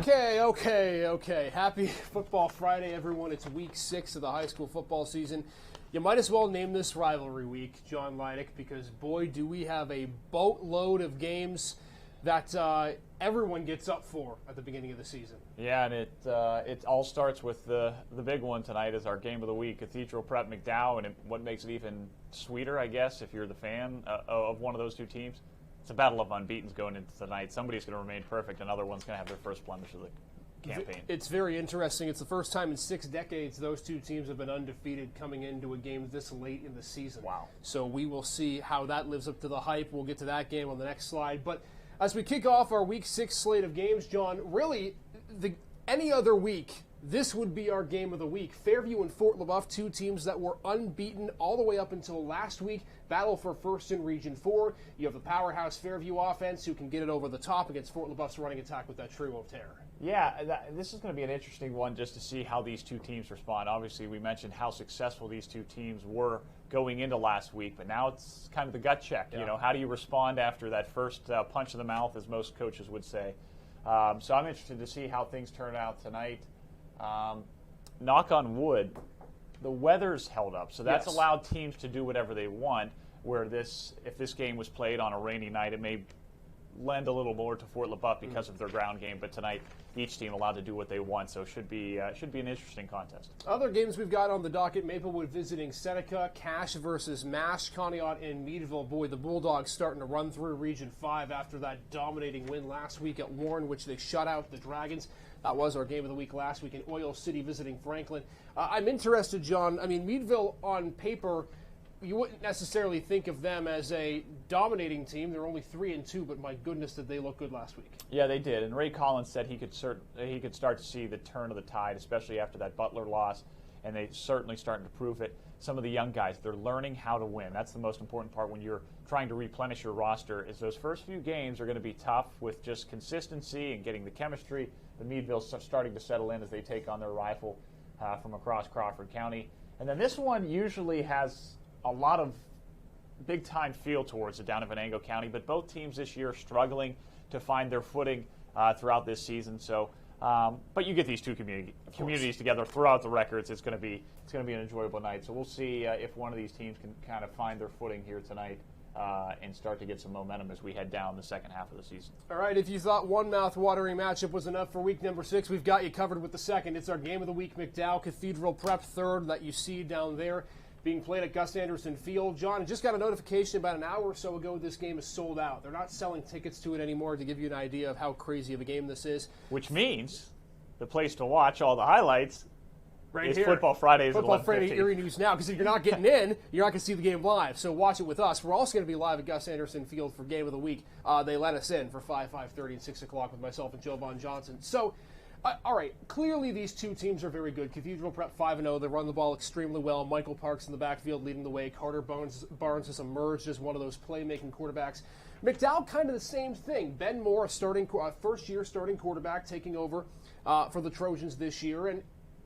Okay. Happy Football Friday, everyone. It's week 6 of the high school football season. You might as well name this rivalry week, John Leidick, because boy, do we have a boatload of games that everyone gets up for at the beginning of the season. Yeah, and it all starts with the big one tonight is our game of the week, Cathedral Prep McDowell, and what makes it even sweeter, I guess, if you're the fan of one of those two teams, it's a battle of unbeatens going into tonight. Somebody's going to remain perfect, another one's going to have their first blemish of the campaign. It's very interesting. It's the first time in 6 decades those two teams have been undefeated coming into a game this late in the season. Wow. So we will see how that lives up to the hype. We'll get to that game on the next slide. But as we kick off our week 6 slate of games, John, really, any other week, this would be our game of the week. Fairview and Fort LaBeouf, two teams that were unbeaten all the way up until last week. Battle for first in Region 4. You have the powerhouse Fairview offense who can get it over the top against Fort LaBeouf's running attack with that trio of terror. Yeah, this is going to be an interesting one just to see how these two teams respond. Obviously, we mentioned how successful these two teams were going into last week, but now it's kind of the gut check. Yeah. You know, how do you respond after that first punch in the mouth, as most coaches would say? So I'm interested to see how things turn out tonight. Knock on wood, the weather's held up, so that's allowed teams to do whatever they want. Where if this game was played on a rainy night, it may lend a little more to Fort LaBeouf because of their ground game. But tonight, each team allowed to do what they want, so it should be an interesting contest. Other games we've got on the docket: Maplewood visiting Seneca, Cache versus Mash, Conneaut and Meadville. Boy, the Bulldogs starting to run through Region 5 after that dominating win last week at Warren, which they shut out the Dragons. That was our game of the week last week. In Oil City visiting Franklin. I'm interested, John. I mean, Meadville on paper, you wouldn't necessarily think of them as a dominating team. They're only 3-2, but my goodness, did they look good last week? Yeah, they did. And Ray Collins said he could start to see the turn of the tide, especially after that Butler loss, and they're certainly starting to prove it. Some of the young guys, they're learning how to win. That's the most important part when you're trying to replenish your roster. Is those first few games are going to be tough with just consistency and getting the chemistry. The Meadville's starting to settle in as they take on their rival from across Crawford County. And then this one usually has a lot of big-time feel towards it down in Venango County, but both teams this year are struggling to find their footing throughout this season. So, but you get these two communities together throughout the records. It's going to be an enjoyable night. So we'll see if one of these teams can kind of find their footing here tonight and start to get some momentum as we head down the second half of the season. All right, if you thought one mouth-watering matchup was enough for week number 6, we've got you covered with the second. It's our game of the week, McDowell Cathedral Prep third that you see down there, being played at Gus Anderson Field. John, I just got a notification about an hour or so ago this game is sold out. They're not selling tickets to it anymore, to give you an idea of how crazy of a game this is. Which means the place to watch all the highlights is here. Football Fridays at 11:15. Football Friday Erie News Now, because if you're not getting in, you're not going to see the game live. So watch it with us. We're also going to be live at Gus Anderson Field for Game of the Week. They let us in for 5:30, and 6 o'clock with myself and Joe Von Johnson. So, all right, clearly these two teams are very good. Cathedral Prep 5-0. They run the ball extremely well. Michael Parks in the backfield leading the way. Carter Barnes has emerged as one of those playmaking quarterbacks. McDowell, kind of the same thing. Ben Moore, first-year starting quarterback, taking over for the Trojans this year. And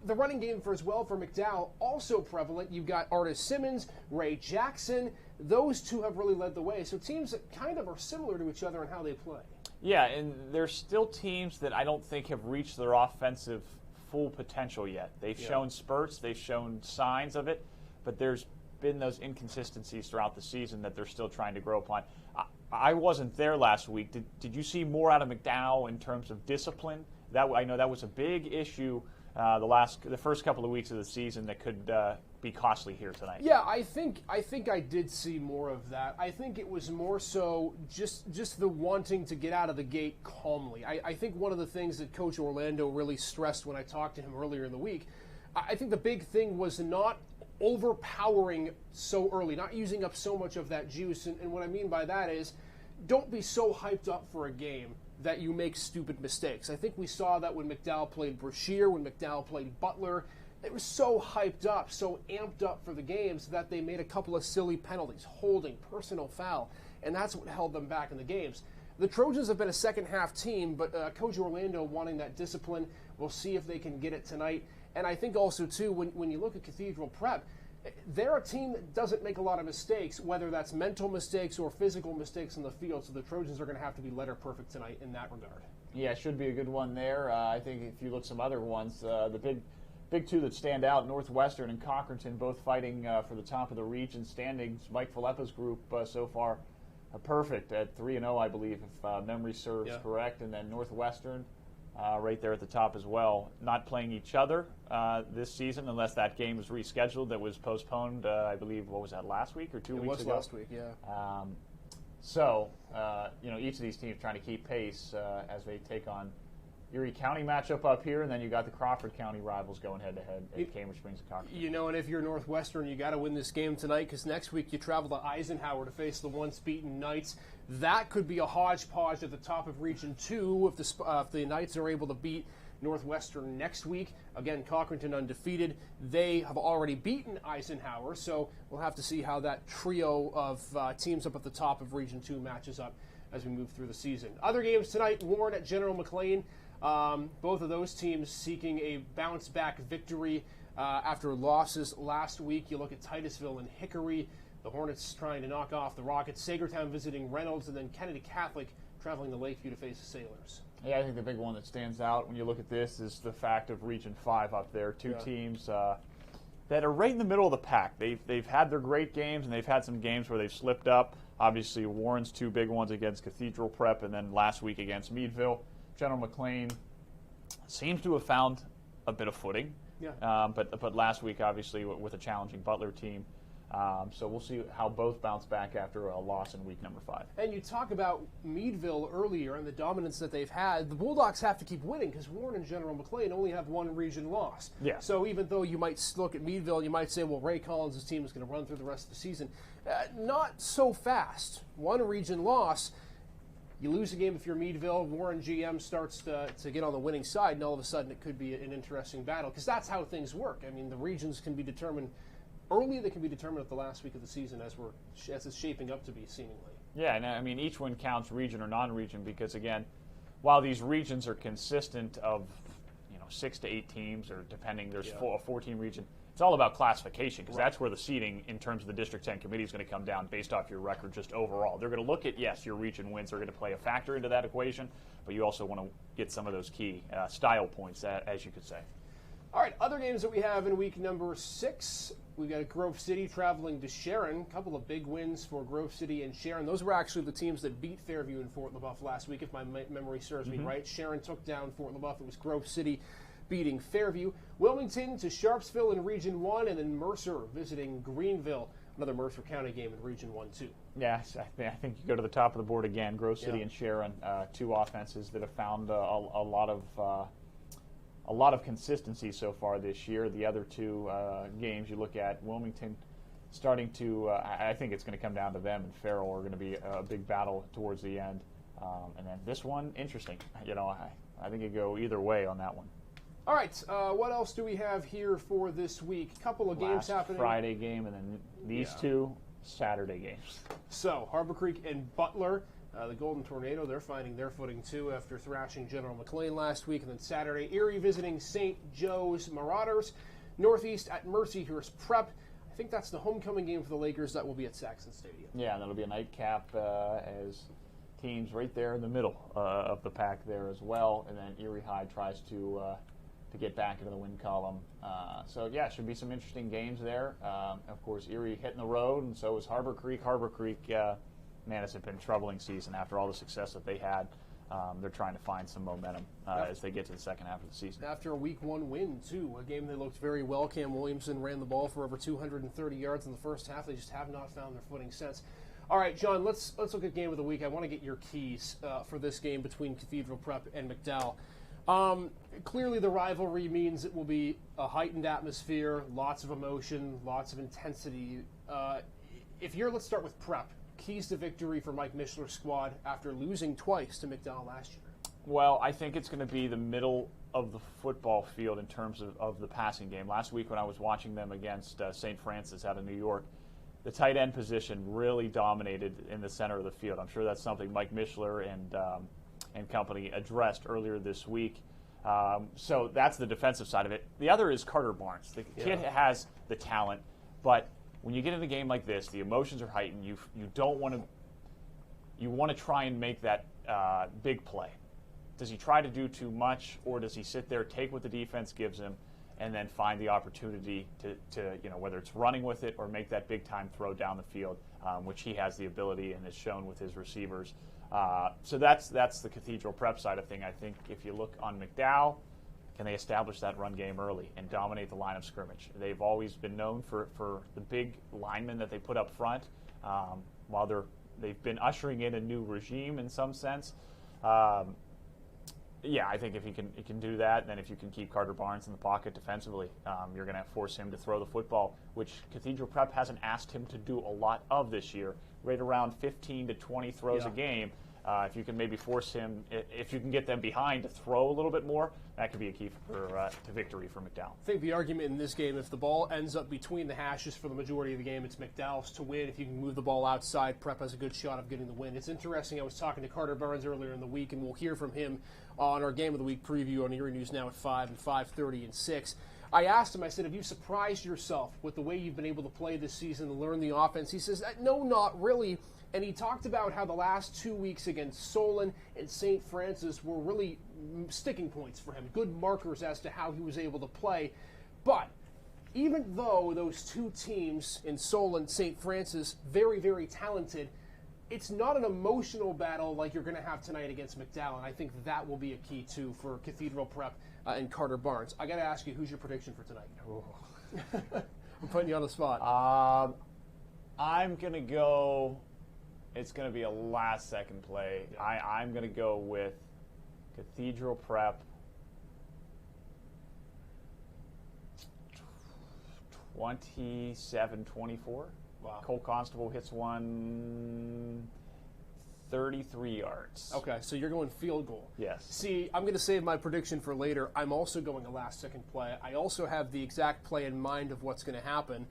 the running game for McDowell, also prevalent. You've got Artis Simmons, Ray Jackson. Those two have really led the way. So teams that kind of are similar to each other in how they play. Yeah, and there's still teams that I don't think have reached their offensive full potential yet. They've shown spurts, they've shown signs of it, but there's been those inconsistencies throughout the season that they're still trying to grow upon. I wasn't there last week. Did you see more out of McDowell in terms of discipline? I know that was a big issue the first couple of weeks of the season that could be costly here tonight. Yeah, I think I did see more of that. I think it was more so just the wanting to get out of the gate calmly. I think one of the things that Coach Orlando really stressed when I talked to him earlier in the week, I think the big thing was not overpowering so early, not using up so much of that juice. And what I mean by that is, don't be so hyped up for a game that you make stupid mistakes. I think we saw that when McDowell played Brashear, when McDowell played Butler. They were so hyped up, so amped up for the games that they made a couple of silly penalties, holding, personal foul, and that's what held them back in the games. The Trojans have been a second-half team, but Coach Orlando wanting that discipline. We'll see if they can get it tonight. And I think also, too, when you look at Cathedral Prep, they're a team that doesn't make a lot of mistakes, whether that's mental mistakes or physical mistakes in the field, so the Trojans are going to have to be letter perfect tonight in that regard. Yeah, it should be a good one there. I think if you look at some other ones, the big two that stand out, Northwestern and Cochranton, both fighting for the top of the region standings. Mike Filippa's group so far are perfect at 3-0, I believe, if memory serves correct. And then Northwestern right there at the top as well. Not playing each other this season unless that game was rescheduled that was postponed, I believe, what was that, last week or 2 weeks ago? It was last week, yeah. So, each of these teams trying to keep pace as they take on Erie County matchup up here, and then you got the Crawford County rivals going head-to-head at Cambridge Springs and Cochranton. And if you're Northwestern, you got to win this game tonight because next week you travel to Eisenhower to face the once-beaten Knights. That could be a hodgepodge at the top of Region 2 if the Knights are able to beat Northwestern next week. Again, Cochranton undefeated. They have already beaten Eisenhower, so we'll have to see how that trio of teams up at the top of Region 2 matches up as we move through the season. Other games tonight, Warren at General Mclean. Both of those teams seeking a bounce-back victory after losses last week. You look at Titusville and Hickory. The Hornets trying to knock off the Rockets. Sagertown visiting Reynolds, and then Kennedy Catholic traveling to Lakeview to face the Sailors. Yeah, I think the big one that stands out when you look at this is the fact of Region 5 up there. Two teams that are right in the middle of the pack. They've had their great games, and they've had some games where they've slipped up. Obviously, Warren's two big ones against Cathedral Prep, and then last week against Meadville. General Mclean seems to have found a bit of footing, but last week, obviously, with a challenging Butler team. So we'll see how both bounce back after a loss in week number 5. And you talk about Meadville earlier and the dominance that they've had. The Bulldogs have to keep winning because Warren and General Mclean only have one region loss. Yeah. So even though you might look at Meadville, you might say, well, Ray Collins' team is going to run through the rest of the season. Not so fast. One region loss. You lose a game if you're Meadville, Warren GM starts to get on the winning side, and all of a sudden it could be an interesting battle because that's how things work. I mean, the regions can be determined early, they can be determined at the last week of the season as it's shaping up to be, seemingly. Yeah, and I mean, each one counts region or non-region because, again, while these regions are consistent of 6 to 8 teams, or depending, there's a 14 region, it's all about classification because that's where the seeding in terms of the District 10 committee is going to come down based off your record just overall. They're going to look at, yes, your region wins are going to play a factor into that equation, but you also want to get some of those key style points, as you could say. All right, other games that we have in week number 6. We've got Grove City traveling to Sharon. A couple of big wins for Grove City and Sharon. Those were actually the teams that beat Fairview and Fort LaBeouf last week, if my memory serves me right. Sharon took down Fort LaBeouf. It was Grove City beating Fairview. Wilmington to Sharpsville in Region 1, and then Mercer visiting Greenville, another Mercer County game in Region 1, too. Yes, I think you go to the top of the board again. Grove City and Sharon, two offenses that have found a lot of consistency so far this year. The other two games you look at, Wilmington starting to, I think it's going to come down to them, and Farrell are going to be a big battle towards the end. And then this one, interesting. I think it go either way on that one. All right, what else do we have here for this week? A couple of games happening. Friday game, and then these two Saturday games. So, Harbor Creek and Butler. The Golden Tornado, they're finding their footing, too, after thrashing General Mclean last week. And then Saturday, Erie visiting St. Joe's Marauders. Northeast at Mercyhurst Prep. I think that's the homecoming game for the Lakers. That will be at Saxon Stadium. Yeah, and that'll be a nightcap as teams right there in the middle of the pack there as well. And then Erie High tries to get back into the win column. So, yeah, should be some interesting games there. Of course, Erie hitting the road, and so is Harbor Creek. Harbor Creek, man, it's been a troubling season after all the success that they had. They're trying to find some momentum as they get to the second half of the season. After a week 1 win, too, a game they looked very well. Cam Williamson ran the ball for over 230 yards in the first half. They just have not found their footing since. All right, John, let's look at game of the week. I want to get your keys for this game between Cathedral Prep and McDowell. Clearly the rivalry means it will be a heightened atmosphere, lots of emotion, lots of intensity. Let's start with Prep. Keys to victory for Mike Mishler's squad after losing twice to McDowell last year. Well, I think it's going to be the middle of the football field in terms of the passing game. Last week when I was watching them against St. Francis out of New York, the tight end position really dominated in the center of the field. I'm sure that's something Mike Mishler and company addressed earlier this week. So that's the defensive side of it. The other is Carter Barnes. The kid has the talent, but when you get in a game like this, the emotions are heightened. You don't want to. You want to try and make that big play, does he try to do too much, or does he sit there, take what the defense gives him, and then find the opportunity to whether it's running with it or make that big-time throw down the field, which he has the ability and has shown with his receivers. So that's the Cathedral Prep side of thing. I think if you look on McDowell, can they establish that run game early and dominate the line of scrimmage? They've always been known for the big linemen that they put up front, while they've been ushering in a new regime in some sense. Yeah, I think if he can do that, and then if you can keep Carter Barnes in the pocket defensively, you're going to force him to throw the football, which Cathedral Prep hasn't asked him to do a lot of this year. Right around 15 to 20 throws a game. If you can maybe force him, if you can get them behind to throw a little bit more, that could be a key to victory for McDowell. I think the argument in this game, if the ball ends up between the hashes for the majority of the game, it's McDowell's to win. If you can move the ball outside, Prep has a good shot of getting the win. It's interesting, I was talking to Carter Barnes earlier in the week, and we'll hear from him on our Game of the Week preview on Erie News Now at 5 and 5:30 and 6. I asked him, I said, have you surprised yourself with the way you've been able to play this season and learn the offense? He says, no, not really. And he talked about how the last 2 weeks against Solon and St. Francis were really sticking points for him, good markers as to how he was able to play. But even though those two teams in Solon and St. Francis, very, very talented, it's not an emotional battle like you're going to have tonight against McDowell. And I think that will be a key, too, for Cathedral Prep and Carter Barnes. I got to ask you, who's your prediction for tonight? I'm putting you on the spot. I'm going to go... It's going to be a last-second play. I'm going to go with Cathedral Prep 27-24. Wow. Cole Constable hits one 33 yards. Okay, so you're going field goal. Yes. See, I'm going to save my prediction for later. I'm also going a last-second play. I also have the exact play in mind of what's going to happen.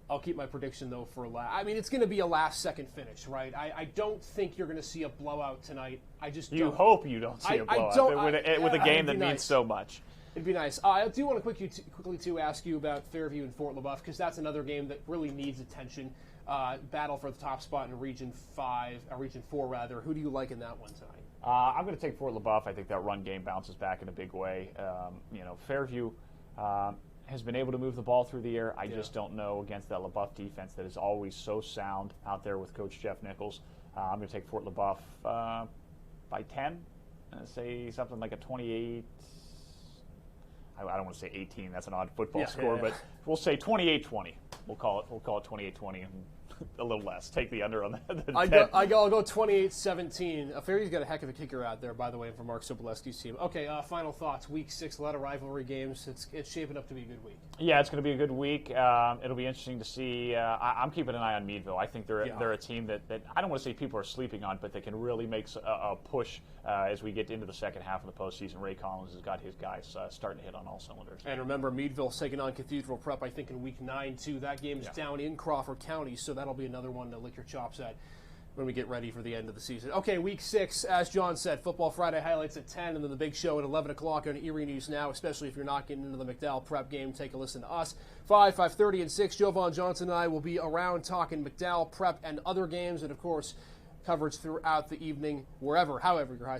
I'll keep my prediction, though, for last. I mean, it's going to be a last-second finish, right? I don't think you're going to see a blowout tonight. I just You don't. hope you don't see a blowout with a game that means nice. so much. It'd be nice. I do want to quickly too, ask you about Fairview and Fort LaBeouf, because that's another game that really needs attention. Battle for the top spot in Region 4, rather. Who do you like in that one tonight? I'm going to take Fort LaBeouf. I think that run game bounces back in a big way. Fairview has been able to move the ball through the air. I just don't know against that LaBeouf defense that is always so sound out there with Coach Jeff Nichols. I'm going to take Fort LaBeouf by 10. Say something like a 28. I don't want to say 18. That's an odd football score, but we'll say 28-20. We'll call it 28-20 and a little less. Take the under on that. I'll go 28-17. Fairview's got a heck of a kicker out there, by the way, from Mark Sobolewski's team. Okay, final thoughts. Week 6, a lot of rivalry games. It's shaping up to be a good week. Yeah, it's going to be a good week. It'll be interesting to see. I'm keeping an eye on Meadville. I think they're a team that I don't want to say people are sleeping on, but they can really make a push as we get into the second half of the postseason. Ray Collins has got his guys starting to hit on all cylinders. And remember, Meadville's taking on Cathedral Prep, I think, in Week 9, too. That game is down in Crawford County, so that'll be another one to lick your chops at when we get ready for the end of the season. Okay, Week 6, as John said, Football Friday highlights at 10, and then the big show at 11 o'clock on Erie News Now, especially if you're not getting into the McDowell Prep game. Take a listen to us. 5, 5:30, and 6, Jovan Johnson and I will be around talking McDowell Prep and other games, and, of course, coverage throughout the evening, however your high school